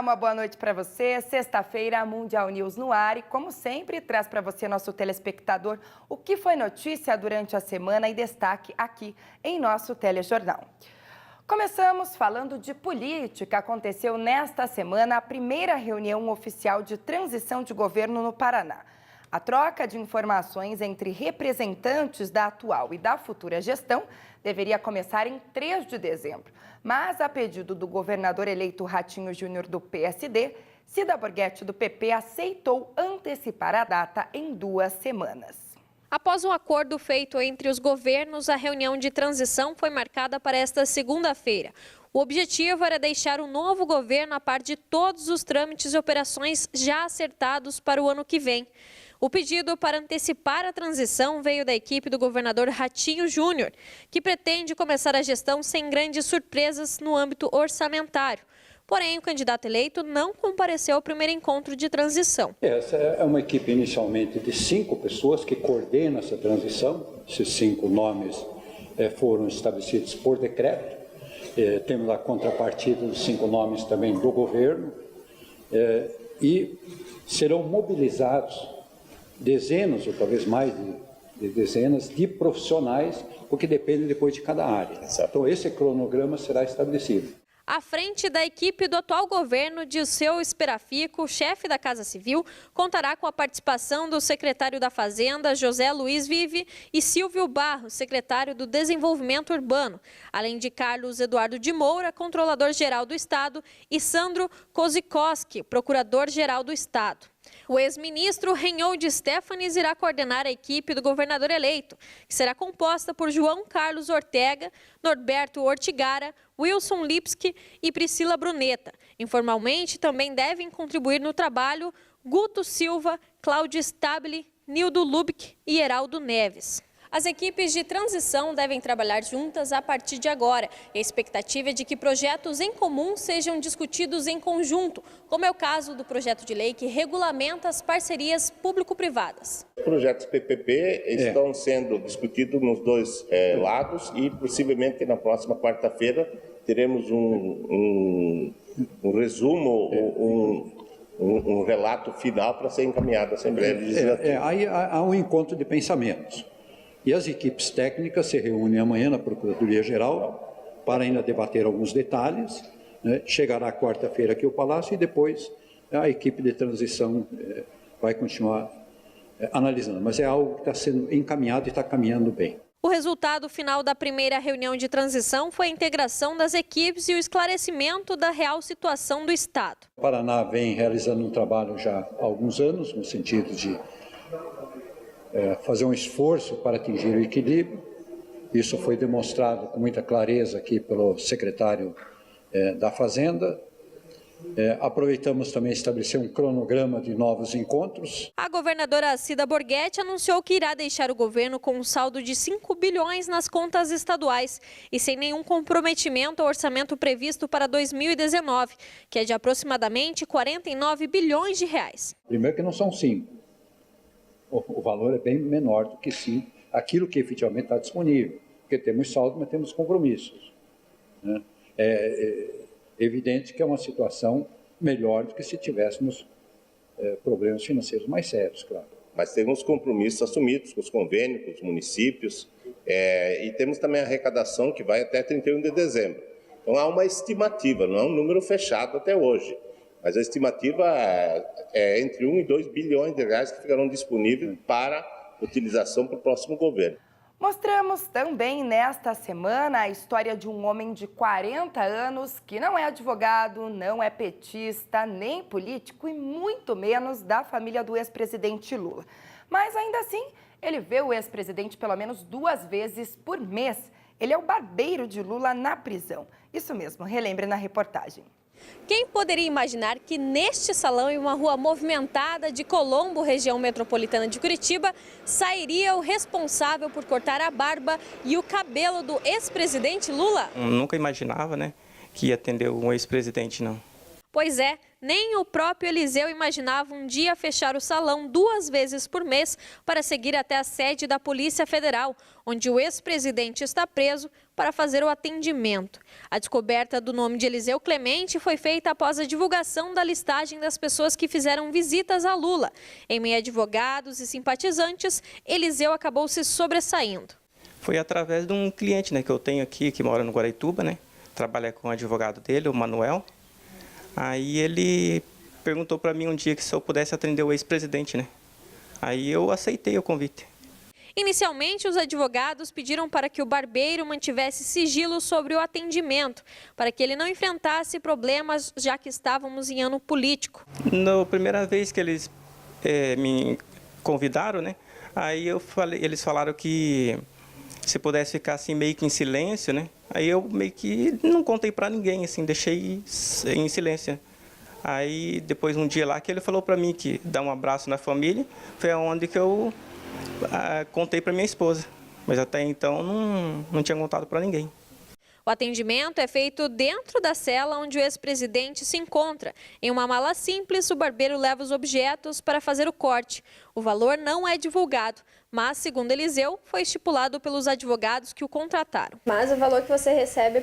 uma boa noite para você. Sexta-feira, Mundial News no ar e, como sempre, traz para você, nosso telespectador, o que foi notícia durante a semana e destaque aqui em nosso telejornal. Começamos falando de política. Aconteceu nesta semana a primeira reunião oficial de transição de governo no Paraná. A troca de informações entre representantes da atual e da futura gestão deveria começar em 3 de dezembro. Mas, a pedido do governador eleito Ratinho Júnior do PSD, Cida Borghetti do PP aceitou antecipar a data em 2 semanas. Após um acordo feito entre os governos, a reunião de transição foi marcada para esta segunda-feira. O objetivo era deixar o novo governo a par de todos os trâmites e operações já acertados para o ano que vem. O pedido para antecipar a transição veio da equipe do governador Ratinho Júnior, que pretende começar a gestão sem grandes surpresas no âmbito orçamentário. Porém, o candidato eleito não compareceu ao primeiro encontro de transição. Essa é uma equipe inicialmente de 5 pessoas que coordena essa transição. Esses 5 nomes foram estabelecidos por decreto. Temos a contrapartida dos 5 nomes também do governo. E serão mobilizados dezenas, ou talvez mais de dezenas, de profissionais, o que depende depois de cada área. Então, esse cronograma será estabelecido. À frente da equipe do atual governo, Dirceu Esperafico, chefe da Casa Civil, contará com a participação do secretário da Fazenda, José Luiz Vive, e Silvio Barros, secretário do Desenvolvimento Urbano, além de Carlos Eduardo de Moura, controlador-geral do Estado, e Sandro Kozikoski, procurador-geral do Estado. O ex-ministro Reinhold Stefanes irá coordenar a equipe do governador eleito, que será composta por João Carlos Ortega, Norberto Ortigara, Wilson Lipski e Priscila Bruneta. Informalmente, também devem contribuir no trabalho Guto Silva, Cláudio Stabile, Nildo Lubck e Heraldo Neves. As equipes de transição devem trabalhar juntas a partir de agora. E a expectativa é de que projetos em comum sejam discutidos em conjunto, como é o caso do projeto de lei que regulamenta as parcerias público-privadas. Os projetos PPP estão sendo discutidos nos 2 lados e possivelmente na próxima quarta-feira teremos um resumo, um relato final para ser encaminhado à Assembleia Legislativa. Aí há um encontro de pensamentos. E as equipes técnicas se reúnem amanhã na Procuradoria-Geral para ainda debater alguns detalhes. Chegará quarta-feira aqui ao Palácio e depois a equipe de transição vai continuar analisando. Mas é algo que está sendo encaminhado e está caminhando bem. O resultado final da primeira reunião de transição foi a integração das equipes e o esclarecimento da real situação do Estado. O Paraná vem realizando um trabalho já há alguns anos, no sentido de fazer um esforço para atingir o equilíbrio. Isso foi demonstrado com muita clareza aqui pelo secretário da Fazenda. Aproveitamos também estabelecer um cronograma de novos encontros. A governadora Cida Borghetti anunciou que irá deixar o governo com um saldo de 5 bilhões nas contas estaduais e sem nenhum comprometimento ao orçamento previsto para 2019, que é de aproximadamente 49 bilhões de reais. Primeiro que não são 5. O valor é bem menor do que sim aquilo que efetivamente está disponível, porque temos saldo, mas temos compromissos. É evidente que é uma situação melhor do que se tivéssemos problemas financeiros mais sérios, claro. Mas temos compromissos assumidos com os convênios, com os municípios, e temos também a arrecadação que vai até 31 de dezembro. Então há uma estimativa, não é um número fechado até hoje. Mas a estimativa é entre 1 e 2 bilhões de reais que ficarão disponíveis para utilização para o próximo governo. Mostramos também nesta semana a história de um homem de 40 anos que não é advogado, não é petista, nem político e muito menos da família do ex-presidente Lula. Mas ainda assim, ele vê o ex-presidente pelo menos 2 vezes por mês. Ele é o barbeiro de Lula na prisão. Isso mesmo, relembre na reportagem. Quem poderia imaginar que neste salão, em uma rua movimentada de Colombo, região metropolitana de Curitiba, sairia o responsável por cortar a barba e o cabelo do ex-presidente Lula? Eu nunca imaginava, que ia atender um ex-presidente, não. Pois é, nem o próprio Eliseu imaginava um dia fechar o salão 2 vezes por mês para seguir até a sede da Polícia Federal, onde o ex-presidente está preso para fazer o atendimento. A descoberta do nome de Eliseu Clemente foi feita após a divulgação da listagem das pessoas que fizeram visitas a Lula. Em meio a advogados e simpatizantes, Eliseu acabou se sobressaindo. Foi através de um cliente, né, que eu tenho aqui, que mora no Guaraituba, né? Trabalha com o advogado dele, o Manuel. Aí ele perguntou para mim um dia que se eu pudesse atender o ex-presidente, né? Aí eu aceitei o convite. Inicialmente, os advogados pediram para que o barbeiro mantivesse sigilo sobre o atendimento, para que ele não enfrentasse problemas, já que estávamos em ano político. Na primeira vez que eles me convidaram, né? Aí eles falaram que se pudesse ficar assim meio que em silêncio, né? Aí eu meio que não contei para ninguém, assim, deixei em silêncio. Aí depois um dia lá que ele falou para mim que dar um abraço na família, foi onde que eu contei para minha esposa, mas até então não tinha contado para ninguém. O atendimento é feito dentro da cela onde o ex-presidente se encontra. Em uma mala simples, o barbeiro leva os objetos para fazer o corte. O valor não é divulgado, mas, segundo Eliseu, foi estipulado pelos advogados que o contrataram. Mas o valor que você recebe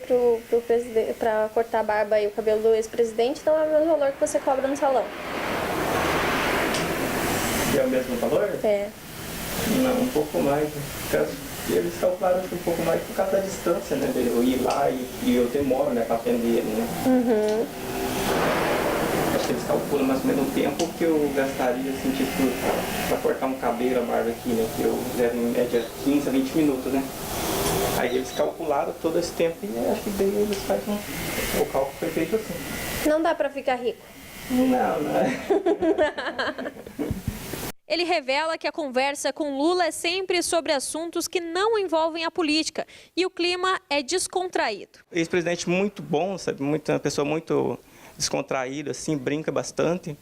para cortar a barba e o cabelo do ex-presidente não é o mesmo valor que você cobra no salão. É o mesmo valor? É. Não, um pouco mais. Eles calcularam um pouco mais por causa da distância, né? De eu ir lá e eu demoro, né, para atender ele, né? Uhum. Acho que eles calculam mais ou menos o tempo que eu gastaria, assim, tipo, para cortar um cabelo, a barba aqui, né? Que eu levo em média 15 a 20 minutos, né? Aí eles calcularam todo esse tempo e acho que daí eles fazem o cálculo foi feito assim. Não dá para ficar rico. Não é. Ele revela que a conversa com Lula é sempre sobre assuntos que não envolvem a política e o clima é descontraído. Ex-presidente muito bom, sabe? Uma pessoa muito descontraída, assim, brinca bastante.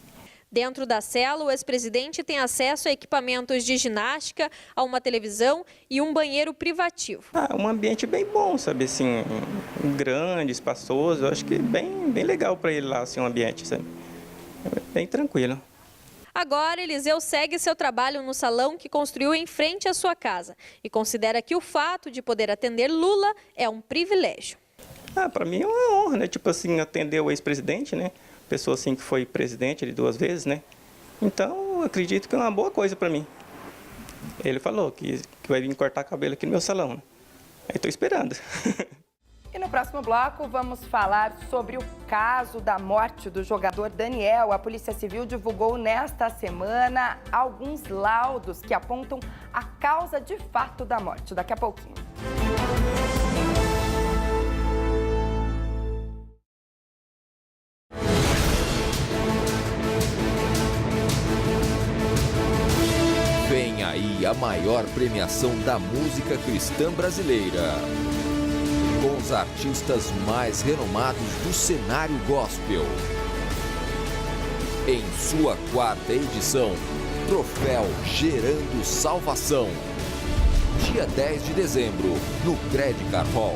Dentro da cela, o ex-presidente tem acesso a equipamentos de ginástica, a uma televisão e um banheiro privativo. Um ambiente bem bom, sabe? Assim, grande, espaçoso. Eu acho que bem legal para ele lá, assim, um ambiente, sabe? Bem tranquilo. Agora, Eliseu segue seu trabalho no salão que construiu em frente à sua casa e considera que o fato de poder atender Lula é um privilégio. Para mim é uma honra, né? Tipo assim, atender o ex-presidente, né? Pessoa assim que foi presidente de 2 vezes, né? Então, eu acredito que é uma boa coisa para mim. Ele falou que vai vir cortar cabelo aqui no meu salão, né? Aí estou esperando. E no próximo bloco vamos falar sobre o caso da morte do jogador Daniel. A Polícia Civil divulgou nesta semana alguns laudos que apontam a causa de fato da morte. Daqui a pouquinho. Vem aí a maior premiação da música cristã brasileira, com os artistas mais renomados do cenário gospel. Em sua 4ª edição, Troféu Gerando Salvação. Dia 10 de dezembro, no Credit Card Hall.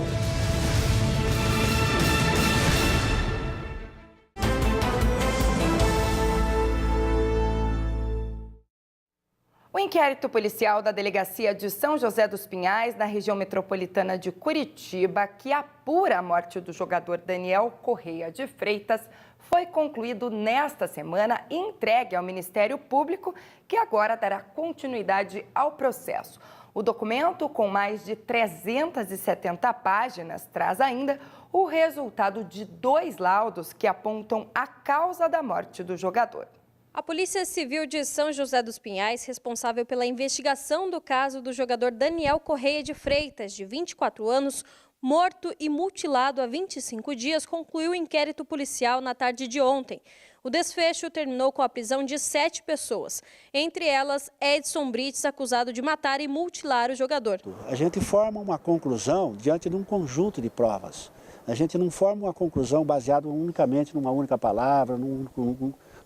O inquérito policial da Delegacia de São José dos Pinhais, na região metropolitana de Curitiba, que apura a morte do jogador Daniel Correia de Freitas, foi concluído nesta semana e entregue ao Ministério Público, que agora dará continuidade ao processo. O documento, com mais de 370 páginas, traz ainda o resultado de 2 laudos que apontam a causa da morte do jogador. A Polícia Civil de São José dos Pinhais, responsável pela investigação do caso do jogador Daniel Correia de Freitas, de 24 anos, morto e mutilado há 25 dias, concluiu o inquérito policial na tarde de ontem. O desfecho terminou com a prisão de 7 pessoas, entre elas Edson Brites, acusado de matar e mutilar o jogador. A gente forma uma conclusão diante de um conjunto de provas. A gente não forma uma conclusão baseada unicamente numa única palavra, num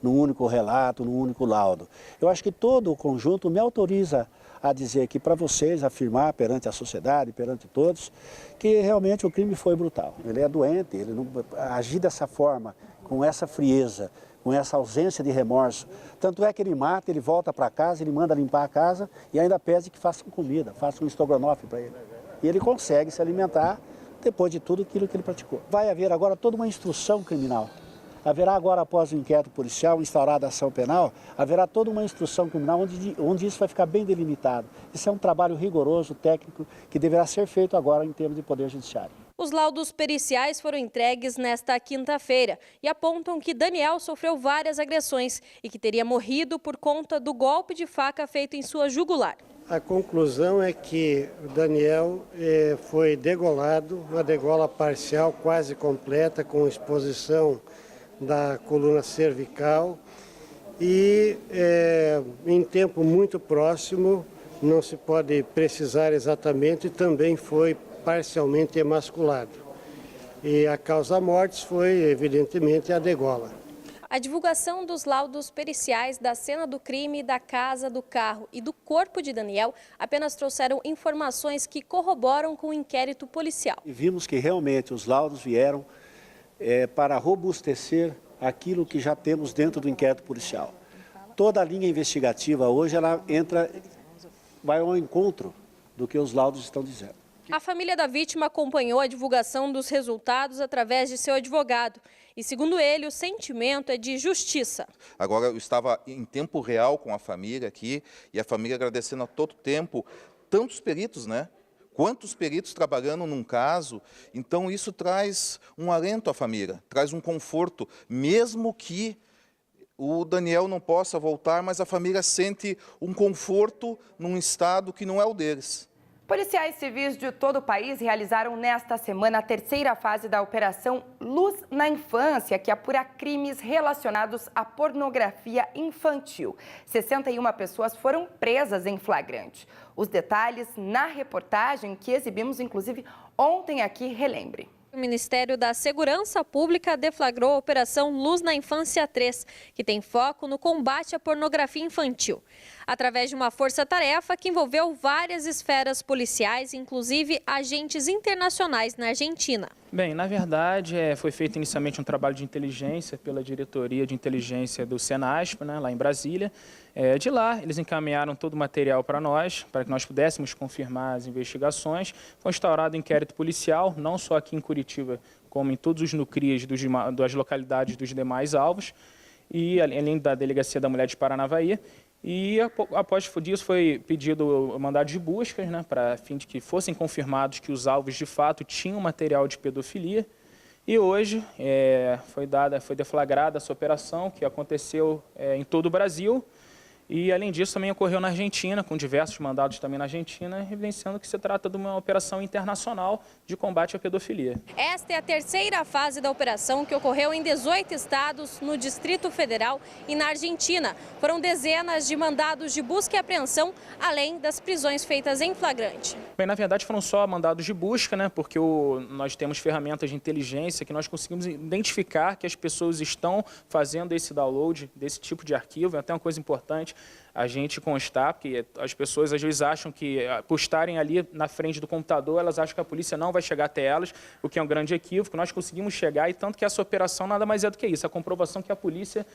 único relato, num único laudo. Eu acho que todo o conjunto me autoriza a dizer aqui para vocês, afirmar perante a sociedade, perante todos, que realmente o crime foi brutal. Ele é doente, ele não agir dessa forma, com essa frieza, com essa ausência de remorso. Tanto é que ele mata, ele volta para casa, ele manda limpar a casa e ainda pede que façam comida, façam um estrogonofe para ele. E ele consegue se alimentar depois de tudo aquilo que ele praticou. Vai haver agora toda uma instrução criminal. Haverá agora, após o inquérito policial, instaurada a ação penal, haverá toda uma instrução criminal onde isso vai ficar bem delimitado. Isso é um trabalho rigoroso, técnico, que deverá ser feito agora em termos de Poder Judiciário. Os laudos periciais foram entregues nesta quinta-feira e apontam que Daniel sofreu várias agressões e que teria morrido por conta do golpe de faca feito em sua jugular. A conclusão é que o Daniel foi degolado, uma degola parcial quase completa, com exposição da coluna cervical e em tempo muito próximo, não se pode precisar exatamente, também foi parcialmente emasculado. E a causa-mortes foi, evidentemente, a degola. A divulgação dos laudos periciais da cena do crime, da casa, do carro e do corpo de Daniel apenas trouxeram informações que corroboram com o inquérito policial. E vimos que realmente os laudos vieram para robustecer aquilo que já temos dentro do inquérito policial. Toda a linha investigativa hoje ela vai ao encontro do que os laudos estão dizendo. A família da vítima acompanhou a divulgação dos resultados através de seu advogado. E, segundo ele, o sentimento é de justiça. Agora, eu estava em tempo real com a família aqui, e a família agradecendo a todo tempo, tantos peritos, né? Quantos peritos trabalhando num caso. Então, isso traz um alento à família, traz um conforto, mesmo que o Daniel não possa voltar, mas a família sente um conforto num estado que não é o deles. Policiais civis de todo o país realizaram nesta semana a terceira fase da Operação Luz na Infância, que apura crimes relacionados à pornografia infantil. 61 pessoas foram presas em flagrante. Os detalhes na reportagem que exibimos, inclusive, ontem aqui, relembre. O Ministério da Segurança Pública deflagrou a Operação Luz na Infância 3, que tem foco no combate à pornografia infantil. Através de uma força-tarefa que envolveu várias esferas policiais, inclusive agentes internacionais na Argentina. Bem, na verdade, foi feito inicialmente um trabalho de inteligência pela Diretoria de Inteligência do Senasp, né, lá em Brasília. De lá, eles encaminharam todo o material para que nós pudéssemos confirmar as investigações. Foi instaurado um inquérito policial, não só aqui em Curitiba, como em todos os núcleos das localidades dos demais alvos, e além da Delegacia da Mulher de Paranavaí. E após disso foi pedido o mandado de buscas, né, para fim de que fossem confirmados que os alvos de fato tinham material de pedofilia. E hoje foi deflagrada essa operação que aconteceu em todo o Brasil. E, além disso, também ocorreu na Argentina, com diversos mandados também na Argentina, evidenciando que se trata de uma operação internacional de combate à pedofilia. Esta é a terceira fase da operação, que ocorreu em 18 estados, no Distrito Federal e na Argentina. Foram dezenas de mandados de busca e apreensão, além das prisões feitas em flagrante. Bem, na verdade, foram só mandados de busca, né, porque nós temos ferramentas de inteligência que nós conseguimos identificar que as pessoas estão fazendo esse download desse tipo de arquivo. É até uma coisa importante a gente constar, porque as pessoas às vezes acham que, por estarem ali na frente do computador, elas acham que a polícia não vai chegar até elas, o que é um grande equívoco. Nós conseguimos chegar, e tanto que essa operação nada mais é do que isso, a comprovação que a polícia,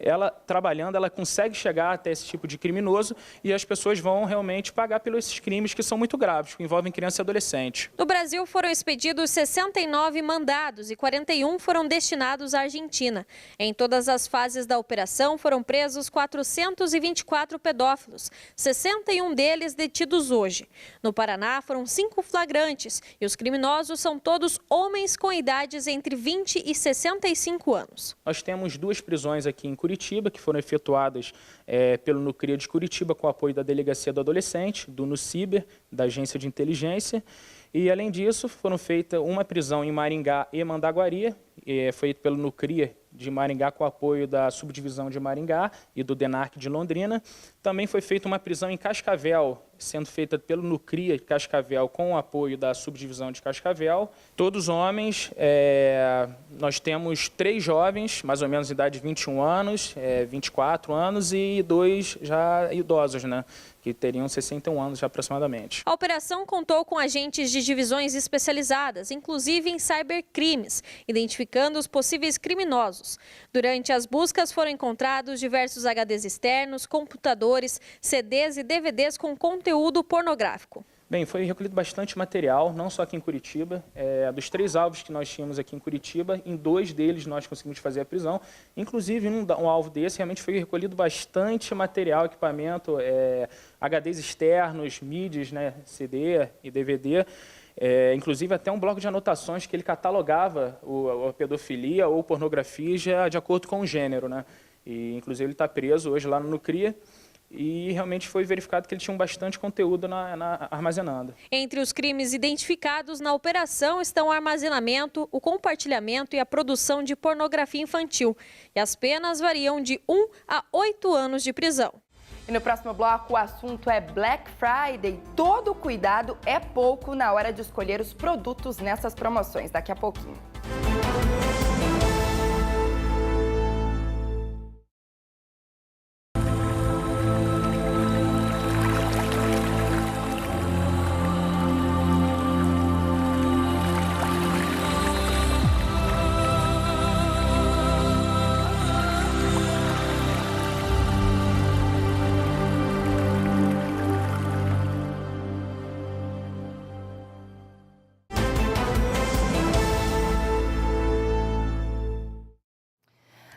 ela trabalhando, ela consegue chegar até esse tipo de criminoso, e as pessoas vão realmente pagar pelos esses crimes que são muito graves, que envolvem criança e adolescente. No Brasil foram expedidos 69 mandados e 41 foram destinados à Argentina. Em todas as fases da operação foram presos 424 pedófilos, 61 deles detidos hoje. No Paraná foram 5 flagrantes e os criminosos são todos homens com idades entre 20 e 65 anos. Nós temos 2 prisões aqui em Curitiba, que foram efetuadas pelo NUCRIA de Curitiba, com o apoio da Delegacia do Adolescente, do NUCIBER, da Agência de Inteligência. E, além disso, foram feitas uma prisão em Maringá e Mandaguari, feita pelo NUCRIA de Maringá, com o apoio da Subdivisão de Maringá e do DENARC de Londrina. Também foi feita uma prisão em Cascavel, sendo feita pelo NUCRIA de Cascavel, com o apoio da Subdivisão de Cascavel. Todos homens, nós temos 3 jovens, mais ou menos de idade de 21 anos, 24 anos, e 2 já idosos, né, que teriam 61 anos já aproximadamente. A operação contou com agentes de divisões especializadas, inclusive em cybercrimes, identificando os possíveis criminosos. Durante as buscas foram encontrados diversos HDs externos, computadores, CDs e DVDs com conteúdo pornográfico. Bem, foi recolhido bastante material, não só aqui em Curitiba. Dos 3 alvos que nós tínhamos aqui em Curitiba, em 2 deles nós conseguimos fazer a prisão. Inclusive, um alvo desse, realmente foi recolhido bastante material, equipamento, HDs externos, mídias, né, CD e DVD. Inclusive até um bloco de anotações que ele catalogava a pedofilia ou pornografia já de acordo com o gênero, né? E, inclusive, ele está preso hoje lá no Nucria. E realmente foi verificado que ele tinha bastante conteúdo armazenado. Entre os crimes identificados na operação estão o armazenamento, o compartilhamento e a produção de pornografia infantil. E as penas variam de 1 a 8 anos de prisão. E no próximo bloco o assunto é Black Friday. Todo cuidado é pouco na hora de escolher os produtos nessas promoções. Daqui a pouquinho.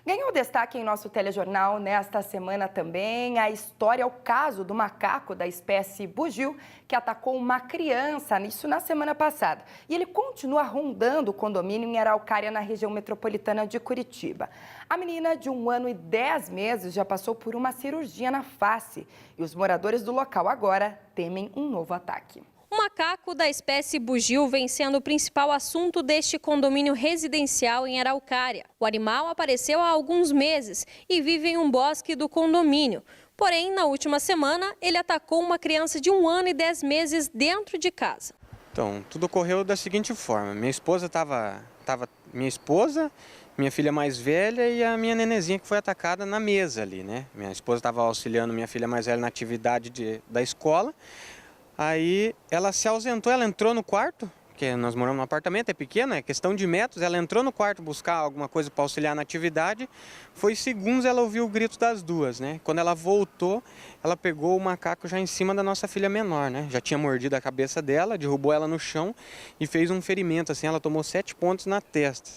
Ganhou destaque em nosso telejornal nesta semana também a história, o caso do macaco da espécie bugio que atacou uma criança, isso na semana passada. E ele continua rondando o condomínio em Araucária, na região metropolitana de Curitiba. A menina de 1 ano e 10 meses já passou por uma cirurgia na face e os moradores do local agora temem um novo ataque. O macaco da espécie bugio vem sendo o principal assunto deste condomínio residencial em Araucária. O animal apareceu há alguns meses e vive em um bosque do condomínio. Porém, na última semana, ele atacou uma criança de 1 ano e 10 meses dentro de casa. Então, tudo ocorreu da seguinte forma. Minha esposa minha filha mais velha e a minha nenezinha que foi atacada na mesa ali, né? Minha esposa estava auxiliando minha filha mais velha na atividade da escola. Aí ela se ausentou, ela entrou no quarto, porque nós moramos num apartamento, é pequeno, é questão de metros, ela entrou no quarto buscar alguma coisa para auxiliar na atividade, foi segundos ela ouviu o grito das duas, né? Quando ela voltou, ela pegou o macaco já em cima da nossa filha menor, né? Já tinha mordido a cabeça dela, derrubou ela no chão e fez um ferimento, assim, ela tomou 7 pontos na testa.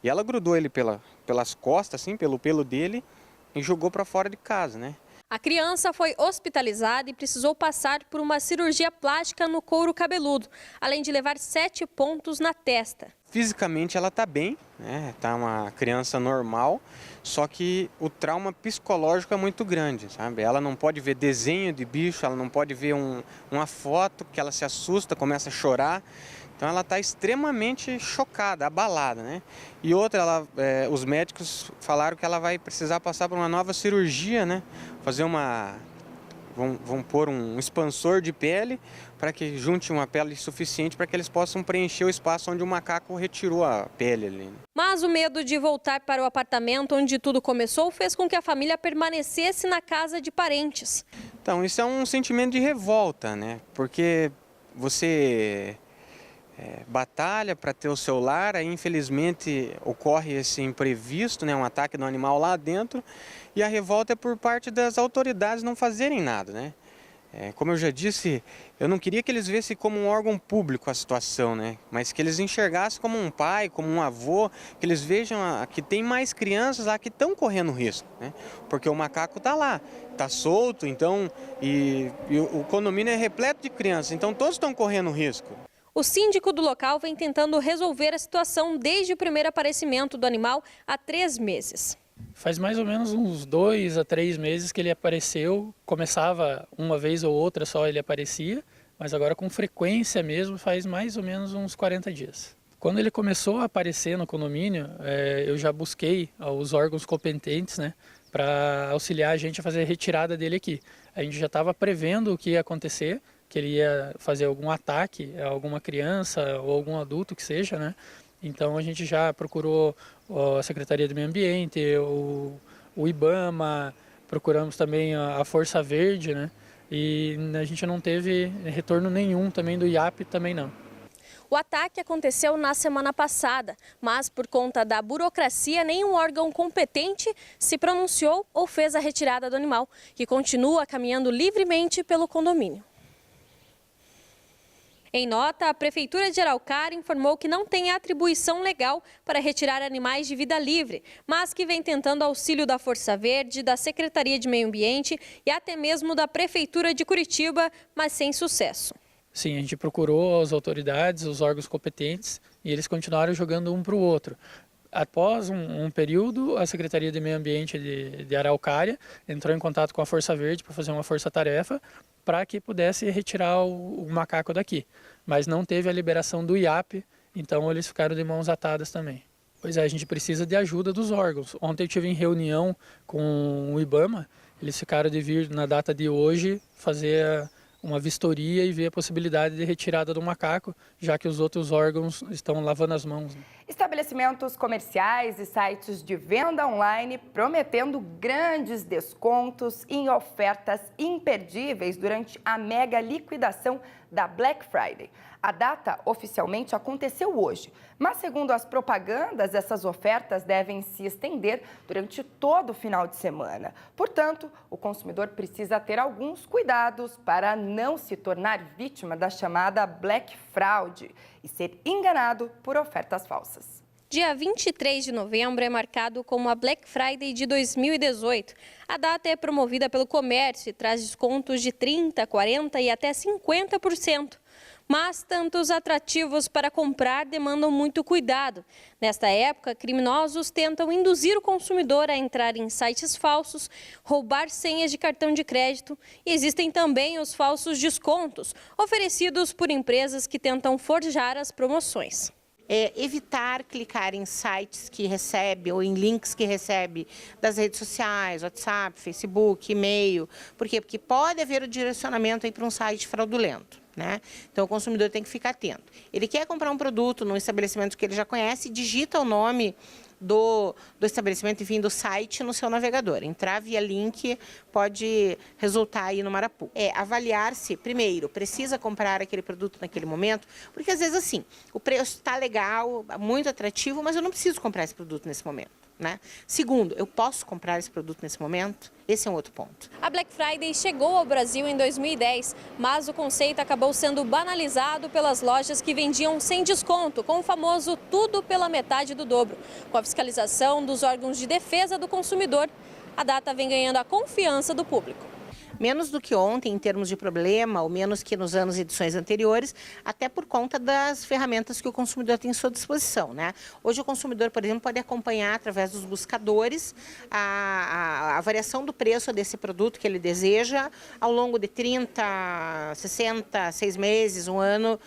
E ela grudou ele pelas costas, assim, pelo pelo dele e jogou para fora de casa, né? A criança foi hospitalizada e precisou passar por uma cirurgia plástica no couro cabeludo, além de levar 7 pontos na testa. Fisicamente ela está bem, né? Tá uma criança normal, só que o trauma psicológico é muito grande, sabe? Ela não pode ver desenho de bicho, ela não pode ver uma foto que ela se assusta, começa a chorar. Então ela está extremamente chocada, abalada, né? E outra, os médicos falaram que ela vai precisar passar por uma nova cirurgia, né? Vão pôr um expansor de pele para que junte uma pele suficiente para que eles possam preencher o espaço onde o macaco retirou a pele ali. Mas o medo de voltar para o apartamento onde tudo começou fez com que a família permanecesse na casa de parentes. Então isso é um sentimento de revolta, né? Porque você batalha para ter o seu lar, aí infelizmente ocorre esse imprevisto, né, um ataque do animal lá dentro, e a revolta é por parte das autoridades não fazerem nada, né? Como eu já disse, eu não queria que eles vissem como um órgão público a situação, né? Mas que eles enxergassem como um pai, como um avô, que eles vejam que tem mais crianças lá que estão correndo risco, né? Porque o macaco está lá, está solto, então, e o condomínio é repleto de crianças, então todos estão correndo risco. O síndico do local vem tentando resolver a situação desde o primeiro aparecimento do animal há 3 meses. Faz mais ou menos uns 2 a 3 meses que ele apareceu, começava uma vez ou outra só ele aparecia, mas agora com frequência mesmo faz mais ou menos uns 40 dias. Quando ele começou a aparecer no condomínio, eu já busquei os órgãos competentes, né, para auxiliar a gente a fazer a retirada dele aqui. A gente já estava prevendo o que ia acontecer, que ele ia fazer algum ataque a alguma criança ou algum adulto que seja, né? Então a gente já procurou a Secretaria do Meio Ambiente, o IBAMA, procuramos também a Força Verde, né? E a gente não teve retorno nenhum também do IAP, também não. O ataque aconteceu na semana passada, mas por conta da burocracia, nenhum órgão competente se pronunciou ou fez a retirada do animal, que continua caminhando livremente pelo condomínio. Em nota, a Prefeitura de Araucária informou que não tem atribuição legal para retirar animais de vida livre, mas que vem tentando auxílio da Força Verde, da Secretaria de Meio Ambiente e até mesmo da Prefeitura de Curitiba, mas sem sucesso. Sim, a gente procurou as autoridades, os órgãos competentes, e eles continuaram jogando um para o outro. Após um período, a Secretaria de Meio Ambiente de Araucária entrou em contato com a Força Verde para fazer uma força-tarefa para que pudesse retirar o macaco daqui. Mas não teve a liberação do IAP, então eles ficaram de mãos atadas também. Pois é, a gente precisa de ajuda dos órgãos. Ontem eu tive em reunião com o IBAMA, eles ficaram de vir na data de hoje fazer uma vistoria e ver a possibilidade de retirada do macaco, já que os outros órgãos estão lavando as mãos. Estabelecimentos comerciais e sites de venda online prometendo grandes descontos em ofertas imperdíveis durante a mega liquidação da Black Friday. A data oficialmente aconteceu hoje, mas segundo as propagandas, essas ofertas devem se estender durante todo o final de semana. Portanto, o consumidor precisa ter alguns cuidados para não se tornar vítima da chamada Black Fraud e ser enganado por ofertas falsas. Dia 23 de novembro é marcado como a Black Friday de 2018. A data é promovida pelo comércio e traz descontos de 30%, 40% e até 50%. Mas tantos atrativos para comprar demandam muito cuidado. Nesta época, criminosos tentam induzir o consumidor a entrar em sites falsos, roubar senhas de cartão de crédito e existem também os falsos descontos, oferecidos por empresas que tentam forjar as promoções. Evitar clicar em sites que recebe ou em links que recebe das redes sociais, WhatsApp, Facebook, e-mail. Por quê? Porque pode haver o direcionamento para um site fraudulento. Né? Então o consumidor tem que ficar atento. Ele quer comprar um produto num estabelecimento que ele já conhece, digita o nome do estabelecimento, enfim, do site no seu navegador. Entrar via link pode resultar aí no marapu. Avaliar se, primeiro, precisa comprar aquele produto naquele momento, porque às vezes assim, o preço está legal, muito atrativo, mas eu não preciso comprar esse produto nesse momento. Né? Segundo, eu posso comprar esse produto nesse momento? Esse é um outro ponto. A Black Friday chegou ao Brasil em 2010, mas o conceito acabou sendo banalizado pelas lojas que vendiam sem desconto, com o famoso tudo pela metade do dobro. Com a fiscalização dos órgãos de defesa do consumidor, a data vem ganhando a confiança do público. Menos do que ontem em termos de problema, ou menos que nos anos e edições anteriores, até por conta das ferramentas que o consumidor tem à sua disposição. Né? Hoje o consumidor, por exemplo, pode acompanhar através dos buscadores a variação do preço desse produto que ele deseja ao longo de 30, 60, 6 meses, um ano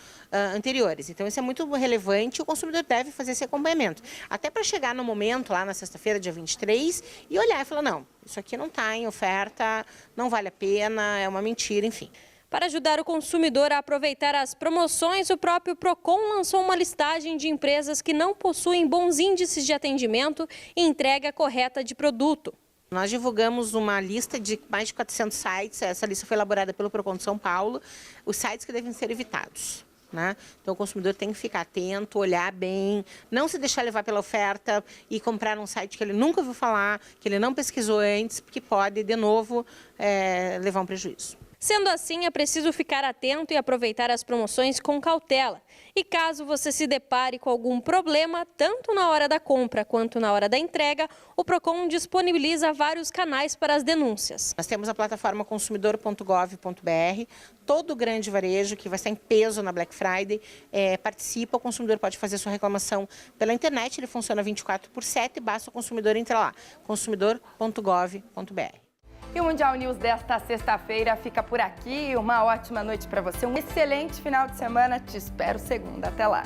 anteriores. Então isso é muito relevante e o consumidor deve fazer esse acompanhamento. Até para chegar no momento, lá na sexta-feira, dia 23, e olhar e falar, não, isso aqui não está em oferta, não vale a pena, é uma mentira, enfim. Para ajudar o consumidor a aproveitar as promoções, o próprio Procon lançou uma listagem de empresas que não possuem bons índices de atendimento e entrega correta de produto. Nós divulgamos uma lista de mais de 400 sites, essa lista foi elaborada pelo Procon de São Paulo, os sites que devem ser evitados. Né? Então o consumidor tem que ficar atento, olhar bem, não se deixar levar pela oferta e comprar um site que ele nunca ouviu falar, que ele não pesquisou antes, porque pode, de novo, levar um prejuízo. Sendo assim, é preciso ficar atento e aproveitar as promoções com cautela. E caso você se depare com algum problema, tanto na hora da compra quanto na hora da entrega, o Procon disponibiliza vários canais para as denúncias. Nós temos a plataforma consumidor.gov.br, todo o grande varejo que vai estar em peso na Black Friday participa, o consumidor pode fazer sua reclamação pela internet, ele funciona 24/7, basta o consumidor entrar lá, consumidor.gov.br. E o Mundial News desta sexta-feira fica por aqui. Uma ótima noite para você, um excelente final de semana. Te espero segunda. Até lá.